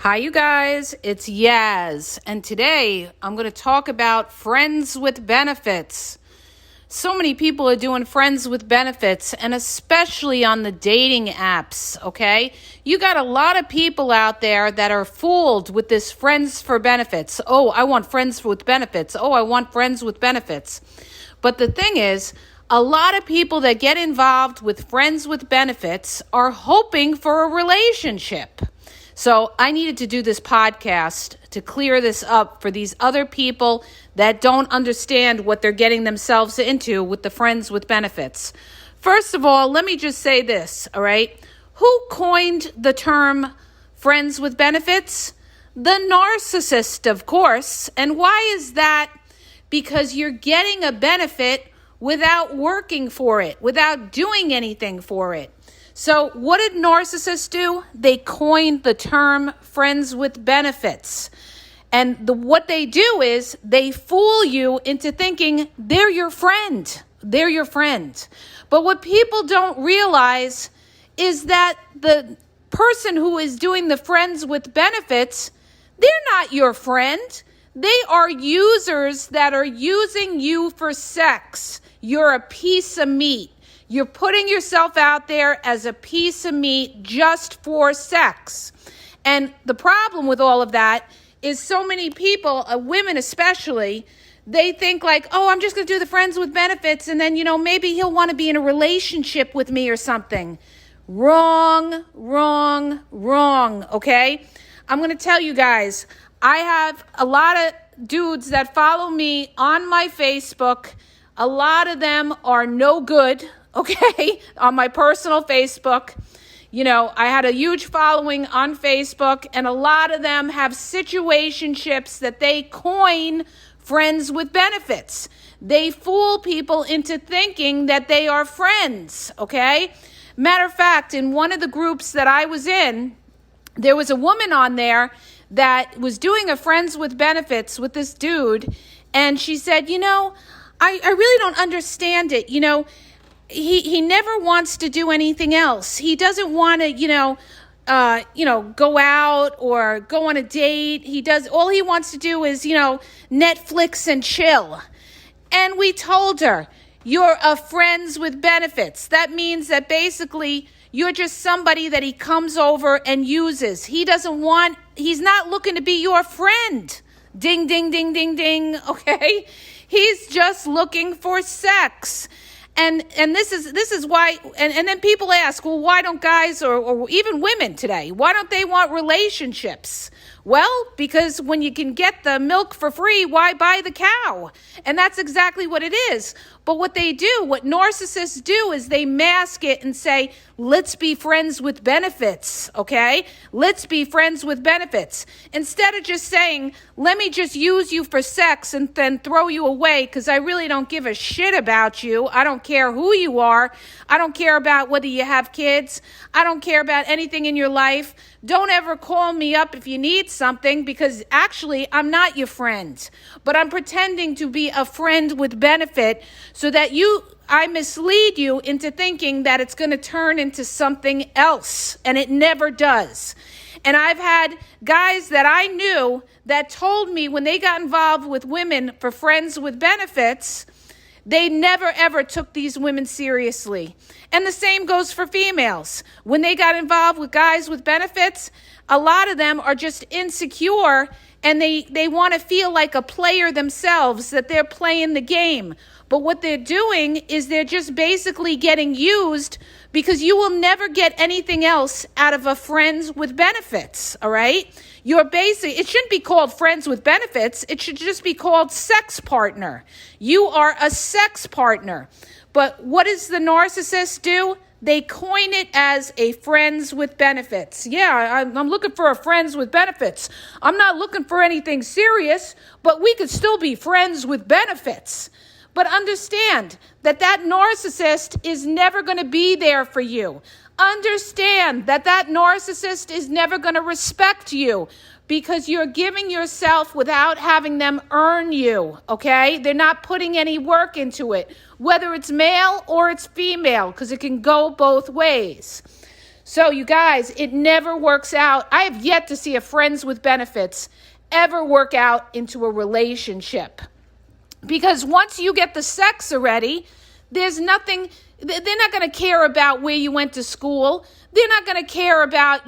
Hi, you guys. It's Yaz, and today I'm going to talk about friends with benefits. So many people are doing friends with benefits, and especially on the dating apps, okay? You got a lot of people out there that are fooled with this friends for benefits. Oh, I want friends with benefits. Oh, I want friends with benefits. But the thing is, a lot of people that get involved with friends with benefits are hoping for a relationship. So I needed to do this podcast to clear this up for these other people that don't understand what they're getting themselves into with the friends with benefits. First of all, let me just say this, all right? Who coined the term friends with benefits? The narcissist, of course. And why is that? Because you're getting a benefit without working for it, without doing anything for it. So what did narcissists do? They coined the term friends with benefits. And what they do is they fool you into thinking they're your friend. They're your friend. But what people don't realize is that the person who is doing the friends with benefits, they're not your friend. They are users that are using you for sex. You're a piece of meat. You're putting yourself out there as a piece of meat just for sex. And the problem with all of that is so many people, women especially, they think like, oh, I'm just going to do the friends with benefits and then, maybe he'll want to be in a relationship with me or something. Wrong, okay? I'm going to tell you guys, I have a lot of dudes that follow me on my Facebook. A lot of them are no good. Okay, on my personal Facebook, I had a huge following on Facebook, and a lot of them have situationships that they coin friends with benefits. They fool people into thinking that they are friends, okay? Matter of fact, in one of the groups that I was in, there was a woman on there that was doing a friends with benefits with this dude, and she said, I really don't understand it, He never wants to do anything else. He doesn't want to, go out or go on a date. All he wants to do is, Netflix and chill. And we told her, you're a friends with benefits. That means that basically you're just somebody that he comes over and uses. He's not looking to be your friend. Ding, ding, ding, ding, ding. Okay. He's just looking for sex. And this is why, and then people ask, well, why don't guys or even women today, why don't they want relationships? Well, because when you can get the milk for free, why buy the cow? And that's exactly what it is. But what narcissists do is they mask it and say, let's be friends with benefits, okay? Let's be friends with benefits. Instead of just saying, let me just use you for sex and then throw you away because I really don't give a shit about you. I don't care who you are. I don't care about whether you have kids. I don't care about anything in your life. Don't ever call me up if you need something because actually I'm not your friend, but I'm pretending to be a friend with benefit so that I mislead you into thinking that it's going to turn into something else, and it never does. And I've had guys that I knew that told me when they got involved with women for friends with benefits, they never, ever took these women seriously. And the same goes for females. When they got involved with guys with benefits, a lot of them are just insecure and they want to feel like a player themselves, that they're playing the game. But what they're doing is they're just basically getting used because you will never get anything else out of a friends with benefits, all right? It shouldn't be called friends with benefits. It should just be called sex partner. You are a sex partner. But what does the narcissist do? They coin it as a friends with benefits. Yeah, I'm looking for a friends with benefits. I'm not looking for anything serious, but we could still be friends with benefits. But understand that narcissist is never going to be there for you. Understand that narcissist is never going to respect you because you're giving yourself without having them earn you, okay? They're not putting any work into it, whether it's male or it's female, because it can go both ways. So you guys, it never works out. I have yet to see a friends with benefits ever work out into a relationship. Because once you get the sex already, there's nothing, they're not going to care about where you went to school. They're not going to care about,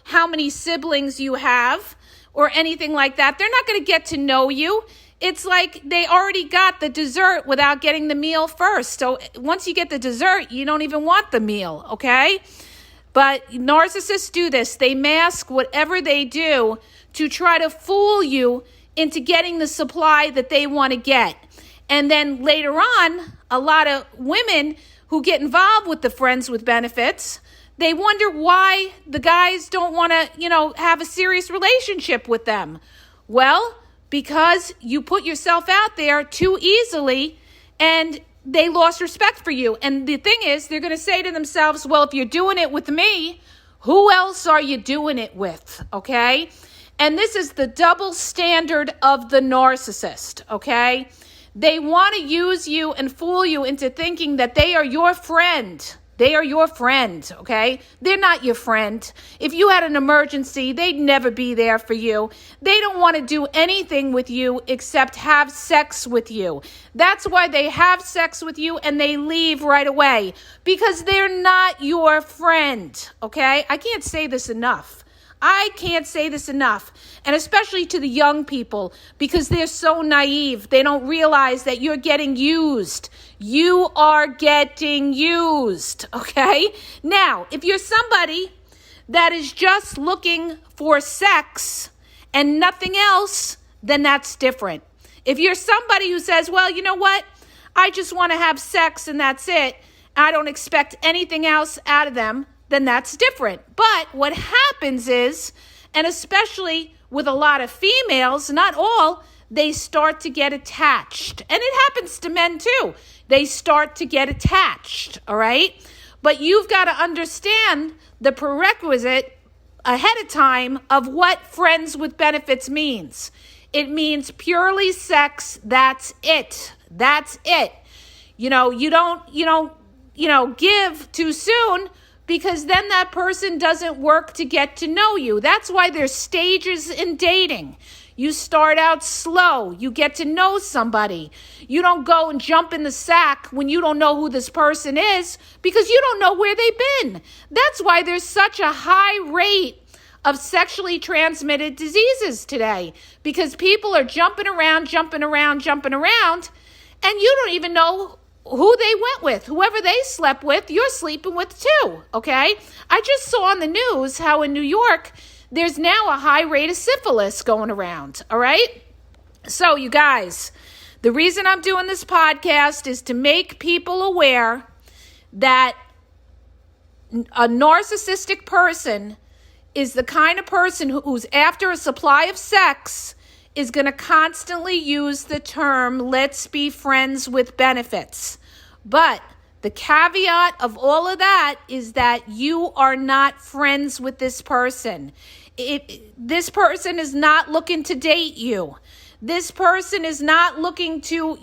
how many siblings you have or anything like that. They're not going to get to know you. It's like they already got the dessert without getting the meal first. So once you get the dessert, you don't even want the meal, okay? But narcissists do this. They mask whatever they do to try to fool you into getting the supply that they want to get. And then later on, a lot of women who get involved with the friends with benefits, they wonder why the guys don't want to, have a serious relationship with them. Well, because you put yourself out there too easily and they lost respect for you. And the thing is, they're going to say to themselves, well, if you're doing it with me, who else are you doing it with? Okay? And this is the double standard of the narcissist. Okay? They want to use you and fool you into thinking that they are your friend. They are your friend, okay? They're not your friend. If you had an emergency, they'd never be there for you. They don't want to do anything with you except have sex with you. That's why they have sex with you and they leave right away, because they're not your friend, okay? I can't say this enough. And especially to the young people, because they're so naive. They don't realize that you're getting used. You are getting used, okay? Now, if you're somebody that is just looking for sex and nothing else, then that's different. If you're somebody who says, well, you know what? I just want to have sex and that's it. I don't expect anything else out of them, then that's different. But what happens is, and especially with a lot of females, not all, they start to get attached. And it happens to men too. They start to get attached, all right? But you've got to understand the prerequisite ahead of time of what friends with benefits means. It means purely sex, that's it. That's it. You don't give too soon, because then that person doesn't work to get to know you. That's why there's stages in dating. You start out slow. You get to know somebody. You don't go and jump in the sack when you don't know who this person is, because you don't know where they've been. That's why there's such a high rate of sexually transmitted diseases today, because people are jumping around, and you don't even know who they went with. Whoever they slept with, you're sleeping with too, okay? I just saw on the news how in New York, there's now a high rate of syphilis going around, all right? So you guys, the reason I'm doing this podcast is to make people aware that a narcissistic person is the kind of person who's after a supply of sex is going to constantly use the term, let's be friends with benefits. But the caveat of all of that is that you are not friends with this person. This person is not looking to date you. This person is not looking to,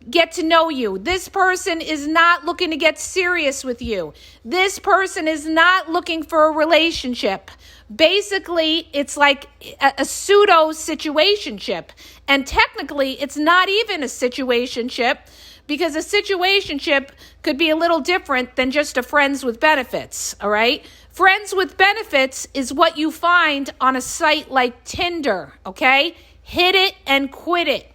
get to know you. This person is not looking to get serious with you. This person is not looking for a relationship. Basically, it's like a pseudo situationship. And technically, it's not even a situationship, because a situationship could be a little different than just a friends with benefits, all right? Friends with benefits is what you find on a site like Tinder, okay? Hit it and quit it.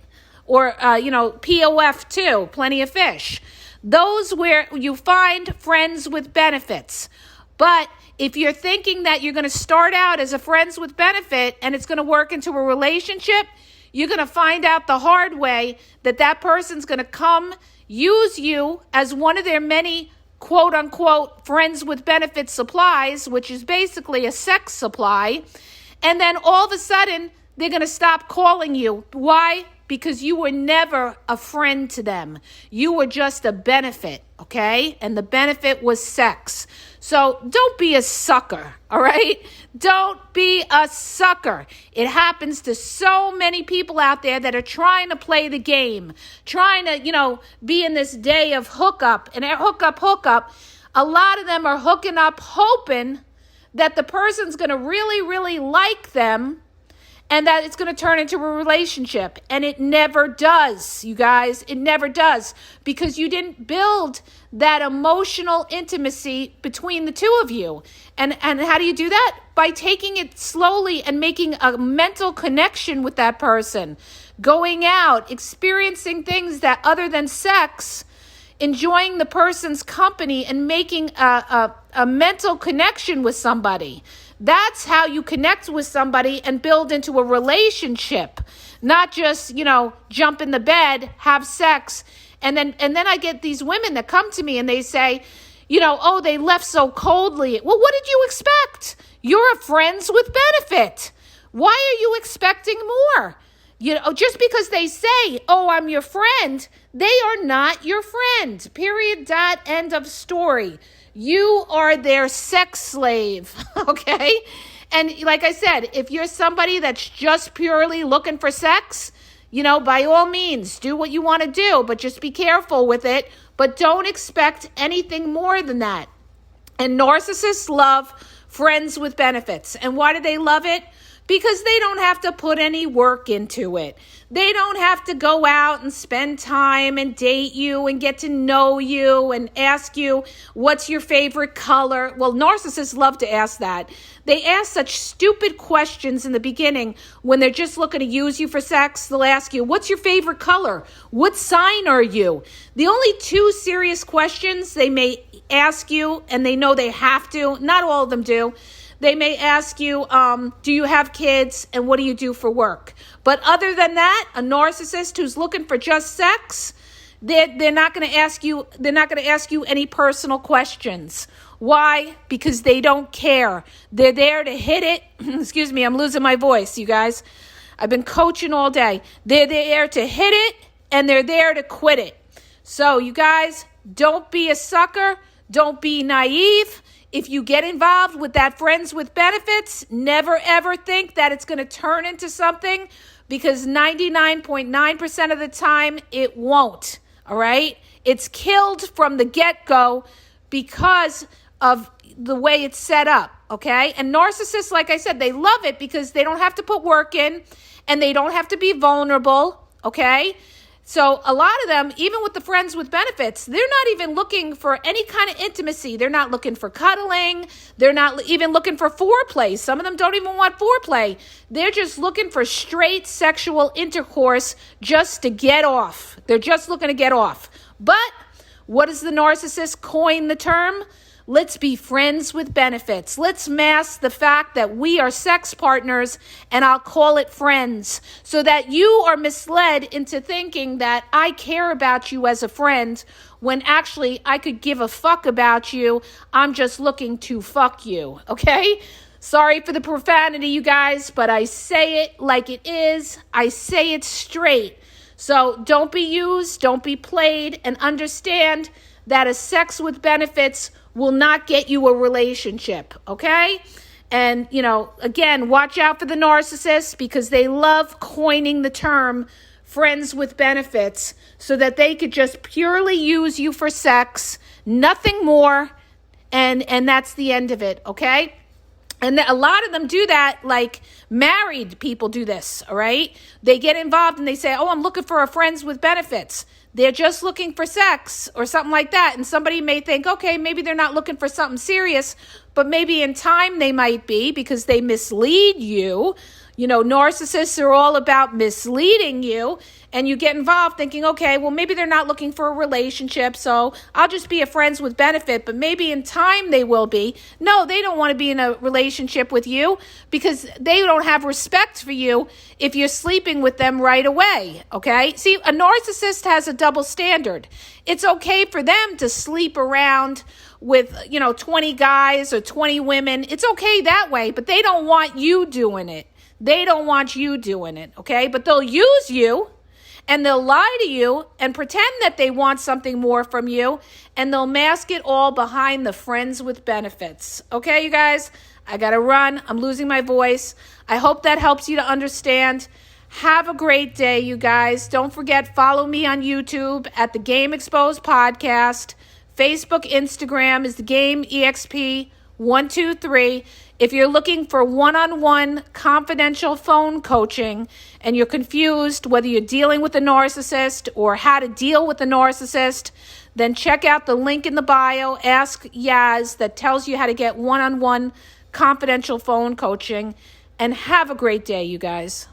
Or, POF too, plenty of fish. Those where you find friends with benefits. But if you're thinking that you're going to start out as a friends with benefit and it's going to work into a relationship, you're going to find out the hard way that that person's going to come use you as one of their many quote unquote friends with benefit supplies, which is basically a sex supply. And then all of a sudden, they're going to stop calling you. Why? Because you were never a friend to them. You were just a benefit, okay? And the benefit was sex. So don't be a sucker, all right? Don't be a sucker. It happens to so many people out there that are trying to play the game, trying to, be in this day of hookup and hookup. A lot of them are hooking up hoping that the person's going to really, really like them and that it's going to turn into a relationship. And it never does, you guys. It never does, because you didn't build that emotional intimacy between the two of you. And how do you do that? By taking it slowly and making a mental connection with that person. Going out, experiencing things that other than sex, enjoying the person's company and making a mental connection with somebody. That's how you connect with somebody and build into a relationship, not just, jump in the bed, have sex. And then I get these women that come to me and they say, oh, they left so coldly. Well, what did you expect? You're a friends with benefit. Why are you expecting more? Just because they say, oh, I'm your friend, they are not your friend. Period. Dot. End of story. You are their sex slave, okay? And like I said, if you're somebody that's just purely looking for sex, by all means, do what you want to do, but just be careful with it. But don't expect anything more than that. And narcissists love friends with benefits. And why do they love it? Because they don't have to put any work into it. They don't have to go out and spend time and date you and get to know you and ask you, what's your favorite color? Well, narcissists love to ask that. They ask such stupid questions in the beginning when they're just looking to use you for sex. They'll ask you, what's your favorite color? What sign are you? The only two serious questions they may ask you, and they know they have to, not all of them do. They may ask you, do you have kids and what do you do for work? But other than that, a narcissist who's looking for just sex, they're not going to ask you. They're not going to ask you any personal questions. Why? Because they don't care. They're there to hit it. Excuse me, I'm losing my voice, you guys. I've been coaching all day. They're there to hit it and they're there to quit it. So you guys, don't be a sucker. Don't be naive. If you get involved with that friends with benefits, never ever think that it's going to turn into something, because 99.9% of the time it won't. All right? It's killed from the get-go because of the way it's set up. Okay? And narcissists, like I said, they love it because they don't have to put work in and they don't have to be vulnerable. Okay? So a lot of them, even with the friends with benefits, they're not even looking for any kind of intimacy. They're not looking for cuddling. They're not even looking for foreplay. Some of them don't even want foreplay. They're just looking for straight sexual intercourse just to get off. They're just looking to get off. But what does the narcissist coin the term? Let's be friends with benefits. Let's mask the fact that we are sex partners, and I'll call it friends, so that you are misled into thinking that I care about you as a friend, when actually I could give a fuck about you. I'm just looking to fuck you, okay? Sorry for the profanity, you guys, but I say it like it is. I say it straight. So don't be used, don't be played, and understand that a sex with benefits will not get you a relationship, okay? And, again, watch out for the narcissists, because they love coining the term friends with benefits so that they could just purely use you for sex, nothing more, and that's the end of it, okay? And a lot of them do that, like married people do this, all right? They get involved and they say, oh, I'm looking for a friends with benefits. They're just looking for sex or something like that. And somebody may think, okay, maybe they're not looking for something serious, but maybe in time they might be, because they mislead you. Narcissists are all about misleading you, and you get involved thinking, okay, well, maybe they're not looking for a relationship, so I'll just be a friends with benefit, but maybe in time they will be. No, they don't want to be in a relationship with you, because they don't have respect for you if you're sleeping with them right away, okay? See, a narcissist has a double standard. It's okay for them to sleep around with, 20 guys or 20 women. It's okay that way, but they don't want you doing it. They don't want you doing it, okay? But they'll use you, and they'll lie to you and pretend that they want something more from you, and they'll mask it all behind the friends with benefits. Okay, you guys? I got to run. I'm losing my voice. I hope that helps you to understand. Have a great day, you guys. Don't forget, follow me on YouTube at the Game Exposed Podcast, Facebook, Instagram is the Game EXP123. If you're looking for one-on-one confidential phone coaching and you're confused whether you're dealing with a narcissist or how to deal with a narcissist, then check out the link in the bio, Ask Yaz, that tells you how to get one-on-one confidential phone coaching. And have a great day, you guys.